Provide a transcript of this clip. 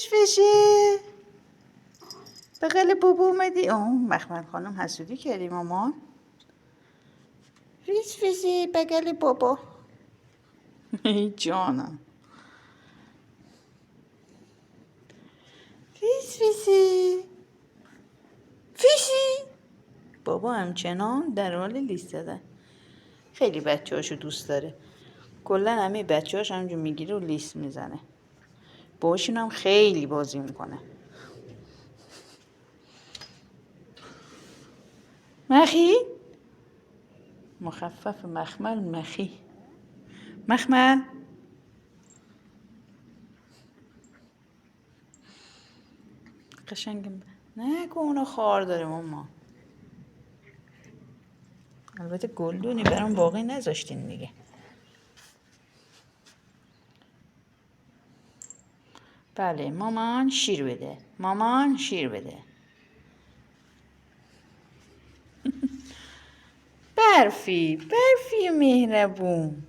فشه بغل بابا اومدی. مخمل خانم حسودی کردی مامان. ریز فشه بغل بابا. ای جانم. ریز فشه فشی. بابا همچنان در حال لیست زدن. خیلی بچه هاشو دوست داره. کلا همه بچه هاش همجور میگیره و لیست میزنه. باشون هم خیلی بازی میکنه. مخی؟ مخفف مخمل مخی. مخمل قشنگ نه که اونا خار داره ماما. البته گلدونی برام باقی نذاشتین دیگه. بله مامان شیر بده. مامان شیر بده. برفی مهربون.